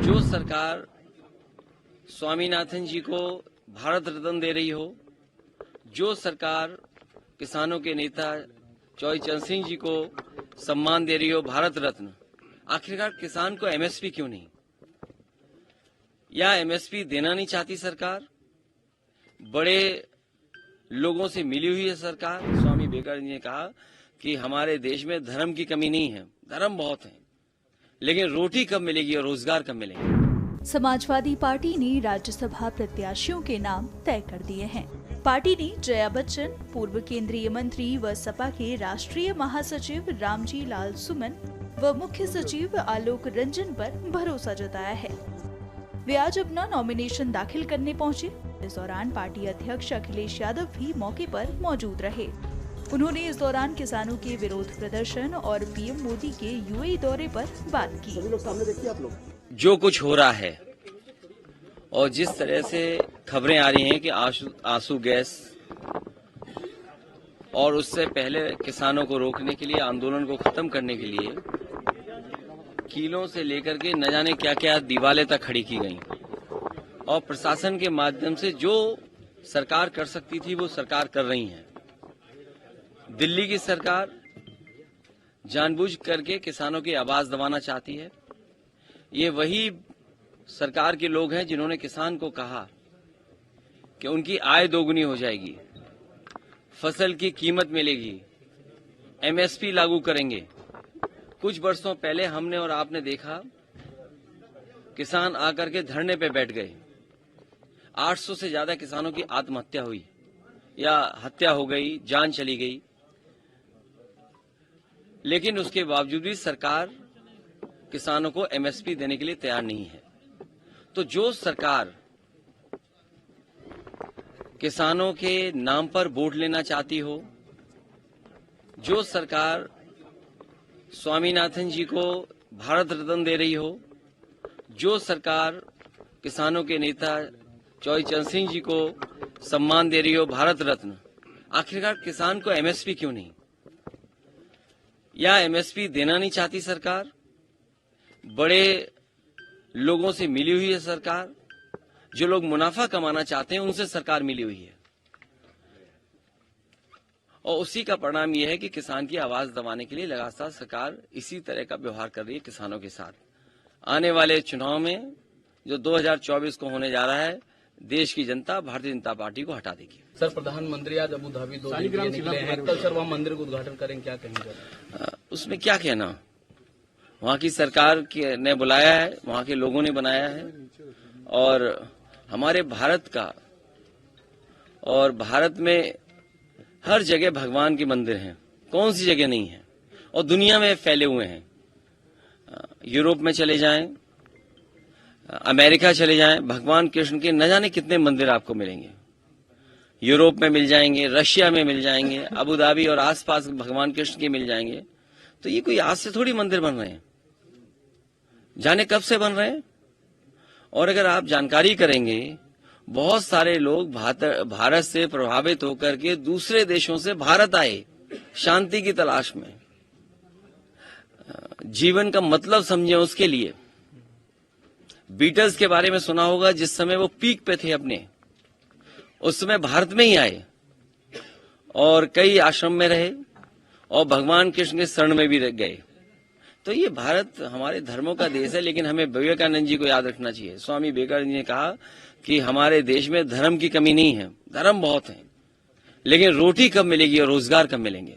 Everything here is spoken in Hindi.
जो सरकार स्वामीनाथन जी को भारत रत्न दे रही हो, जो सरकार किसानों के नेता चौधरी चरण सिंह जी को सम्मान दे रही हो भारत रत्न, आखिरकार किसान को एमएसपी क्यों नहीं? या एमएसपी देना नहीं चाहती सरकार? बड़े लोगों से मिली हुई है सरकार। स्वामी विवेकानंद जी ने कहा कि हमारे देश में धर्म की कमी नहीं है, धर्म बहुत है, लेकिन रोटी कब मिलेगी और रोजगार कब मिलेंगे? समाजवादी पार्टी ने राज्यसभा प्रत्याशियों के नाम तय कर दिए हैं। पार्टी ने जया बच्चन, पूर्व केंद्रीय मंत्री व सपा के राष्ट्रीय महासचिव रामजी लाल सुमन व मुख्य सचिव आलोक रंजन पर भरोसा जताया है। वे आज अपना नॉमिनेशन दाखिल करने पहुंचे। इस दौरान पार्टी अध्यक्ष अखिलेश यादव भी मौके पर मौजूद रहे। उन्होंने इस दौरान किसानों के विरोध प्रदर्शन और पीएम मोदी के यूएई दौरे पर बात की। सभी लोग सामने देखिए आप लोग। जो कुछ हो रहा है और जिस तरह से खबरें आ रही हैं कि आंसू गैस और उससे पहले किसानों को रोकने के लिए, आंदोलन को खत्म करने के लिए कीलों से लेकर के न जाने क्या क्या दीवारें तक खड़ी की गई और प्रशासन के माध्यम से जो सरकार कर सकती थी वो सरकार कर रही है। दिल्ली की सरकार जानबूझ करके किसानों की आवाज दबाना चाहती है। ये वही सरकार के लोग हैं जिन्होंने किसान को कहा कि उनकी आय दोगुनी हो जाएगी, फसल की कीमत मिलेगी, एमएसपी लागू करेंगे। कुछ वर्षों पहले हमने और आपने देखा किसान आकर के धरने पे बैठ गए। 800 से ज्यादा किसानों की आत्महत्या हुई या हत्या हो गई, जान चली गई, लेकिन उसके बावजूद भी सरकार किसानों को एमएसपी देने के लिए तैयार नहीं है। तो जो सरकार किसानों के नाम पर वोट लेना चाहती हो, जो सरकार स्वामीनाथन जी को भारत रत्न दे रही हो, जो सरकार किसानों के नेता चौधरी चरण सिंह जी को सम्मान दे रही हो भारत रत्न, आखिरकार किसान को एमएसपी क्यों नहीं? या एमएसपी देना नहीं चाहती सरकार? बड़े लोगों से मिली हुई है सरकार। जो लोग मुनाफा कमाना चाहते हैं उनसे सरकार मिली हुई है और उसी का परिणाम यह है कि किसान की आवाज दबाने के लिए लगातार सरकार इसी तरह का व्यवहार कर रही है किसानों के साथ। आने वाले चुनाव में जो 2024 को होने जा रहा है, देश की जनता भारतीय जनता पार्टी को हटा देगी। सर, प्रधानमंत्री आज अबू धाबी 2 दिन के लिए निकले हैं, कल सर वहाँ मंदिर का उद्घाटन करेंगे, क्या कहेंगे? उसमें क्या कहना, वहाँ की सरकार ने बुलाया है, वहाँ के लोगों ने बनाया है और हमारे भारत का, और भारत में हर जगह भगवान के मंदिर हैं, कौन सी जगह नहीं है, और दुनिया में फैले हुए हैं। यूरोप में चले जाएं, अमेरिका चले जाएं, भगवान कृष्ण के न जाने कितने मंदिर आपको मिलेंगे। यूरोप में मिल जाएंगे, रशिया में मिल जाएंगे, अबू धाबी और आसपास भगवान कृष्ण के मिल जाएंगे। तो ये कोई आज से थोड़ी मंदिर बन रहे हैं, जाने कब से बन रहे हैं। और अगर आप जानकारी करेंगे, बहुत सारे लोग भारत से प्रभावित होकर के दूसरे देशों से भारत आए शांति की तलाश में, जीवन का मतलब समझे उसके लिए। बीटल्स के बारे में सुना होगा, जिस समय वो पीक पे थे अपने, उस समय भारत में ही आए और कई आश्रम में रहे और भगवान कृष्ण के शरण में भी रह गए। तो ये भारत हमारे धर्मों का देश है, लेकिन हमें विवेकानंद जी को याद रखना चाहिए। स्वामी विवेकानंद जी ने कहा कि हमारे देश में धर्म की कमी नहीं है, धर्म बहुत है, लेकिन रोटी कब मिलेगी और रोजगार कब मिलेंगे?